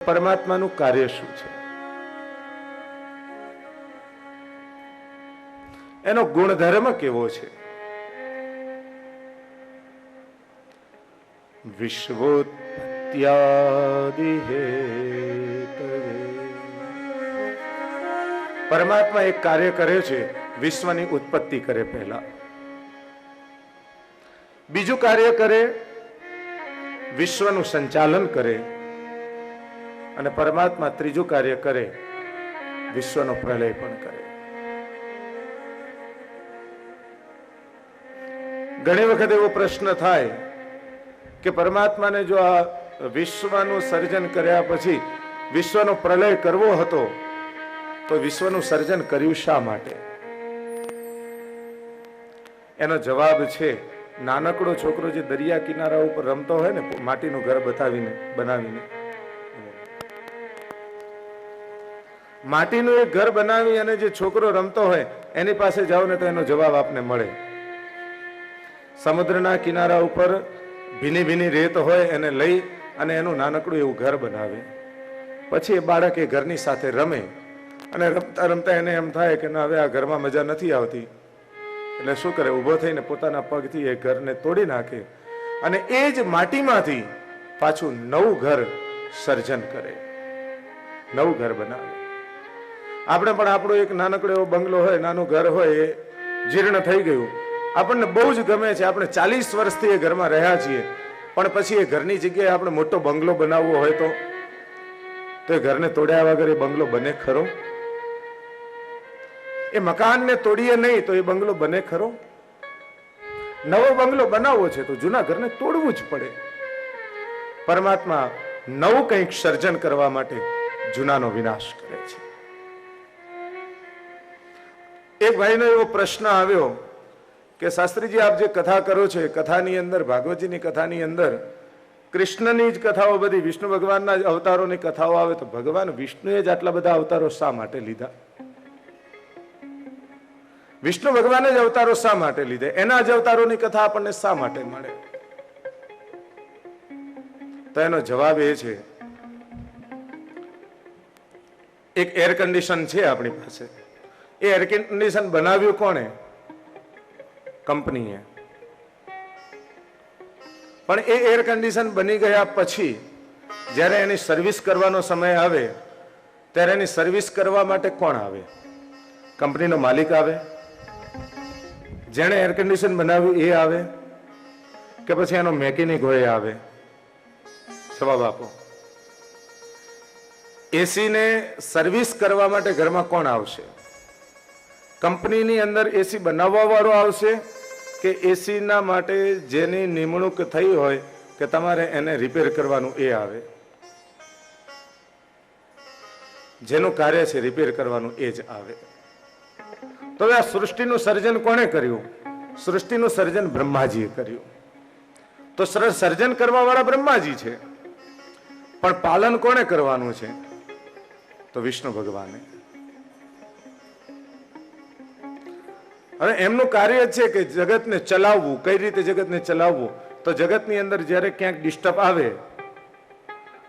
પરમાત્માનું કાર્ય શું છે, એનો ગુણધર્મ કેવો છે? વિશ્વોત્પત્યાદિ હેતવે પરમાત્મા એક કાર્ય કરે છે, વિશ્વની ઉત્પત્તિ કરે પહેલા. બીજું કાર્ય કરે, વિશ્વનું સંચાલન કરે. અને પરમાત્મા ત્રીજું કાર્ય કરે, વિશ્વનો પ્રલય પણ કરે. ઘણી વખત એવો પ્રશ્ન થાય કે પરમાત્માને જો આ વિશ્વનું સર્જન કર્યા પછી વિશ્વનો પ્રલય કરવો હતો તો વિશ્વનું સર્જન કર્યું શા માટે? એનો જવાબ છે, નાનકડો છોકરો જે દરિયા કિનારા ઉપર રમતો હોય ને, માટીનું ઘર બનાવીને માટીનું એક ઘર બનાવી અને જે છોકરો રમતો હોય એની પાસે જાઓ ને તો એનો જવાબ આપને મળે. સમુદ્રના કિનારા ઉપર ભીની ભીની રેત હોય એને લઈ અને એનું નાનકડું એવું ઘર બનાવે. પછી એ બાળક એ ઘરની સાથે રમે અને રમતા રમતા એને એમ થાય કે ના, હવે આ ઘરમાં મજા નથી આવતી. એટલે શું કરે? ઊભો થઈને પોતાના પગથી એ ઘરને તોડી નાખે અને એ જ માટીમાંથી પાછું નવું ઘર સર્જન કરે, નવું ઘર બનાવે. આપણે પણ આપણો એક નાનકડો એવો બંગલો હોય, નાનું ઘર હોય, એ જીર્ણ થઈ ગયું, આપણને બહુ જ ગમે છે, આપણે 40 વર્ષથી એ ઘરમાં રહ્યા છીએ, પણ પછી એ ઘરની જગ્યાએ આપણે મોટો બંગલો બનાવવો હોય તો એ ઘરને તોડ્યા વગર એ બંગલો બને ખરો? એ મકાનને તોડીએ નહીં તો એ બંગલો બને ખરો? નવો બંગલો બનાવવો છે તો જૂના ઘરને તોડવું જ પડે. પરમાત્મા નવું કંઈક સર્જન કરવા માટે જૂનાનો વિનાશ કરે છે. એક ભાઈનો એવો પ્રશ્ન આવ્યો કે શાસ્ત્રીજી, આપ જે કથા કરો છો, કથાની અંદર, ભાગવતજીની કથાની અંદર કૃષ્ણની જ કથાઓ બધી, વિષ્ણુ ભગવાનના જ અવતારોની કથાઓ આવે, તો ભગવાન વિષ્ણુએ જ આટલા બધા અવતારો શા માટે લીધા? વિષ્ણુ ભગવાને જ અવતારો શા માટે લીધા? એના જ અવતારોની કથા આપણને શા માટે મળે? તો એનો જવાબ એ છે, એક એર કન્ડિશન છે આપણી પાસે. એ એર કન્ડિશન બનાવ્યું કોણે? કંપનીએ. પણ એ એર કન્ડિશન બની ગયા પછી જ્યારે એની સર્વિસ કરવાનો સમય આવે ત્યારે એની સર્વિસ કરવા માટે કોણ આવે? કંપનીનો માલિક આવે? જેણે એર કન્ડિશન બનાવ્યું એ આવે? કે પછી એનો મેકેનિક હોય આવે? જવાબ આપો. એસીને સર્વિસ કરવા માટે ઘરમાં કોણ આવશે? કંપનીની અંદર એસી બનાવવા વાળો આવશે કે એસીના માટે જેની નિમણૂક થઈ હોય કે તમારે એને રિપેર કરવાનું એ આવે? જેનું કાર્ય છે રિપેર કરવાનું એ જ આવે. તો આ સૃષ્ટિનું સર્જન કોણે કર્યું? સૃષ્ટિનું સર્જન બ્રહ્માજીએ કર્યું. તો સર્જન કરવા વાળા બ્રહ્માજી છે, પણ પાલન કોણે કરવાનું છે? તો વિષ્ણુ ભગવાને. હવે એમનું કાર્ય છે કે જગતને ચલાવવું. કઈ રીતે જગતને ચલાવવું? તો જગતની અંદર જ્યારે ક્યાંક ડિસ્ટર્બ આવે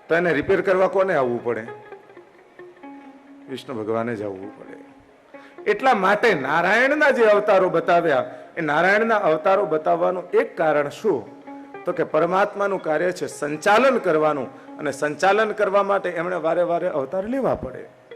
તો એને રિપેર કરવા કોને આવવું પડે? વિષ્ણુ ભગવાને જ આવવું પડે. એટલા માટે નારાયણના જે અવતારો બતાવ્યા, એ નારાયણના અવતારો બતાવવાનું એક કારણ શું? તો કે પરમાત્માનું કાર્ય છે સંચાલન કરવાનું, અને સંચાલન કરવા માટે એમણે વારે વારે અવતાર લેવા પડે.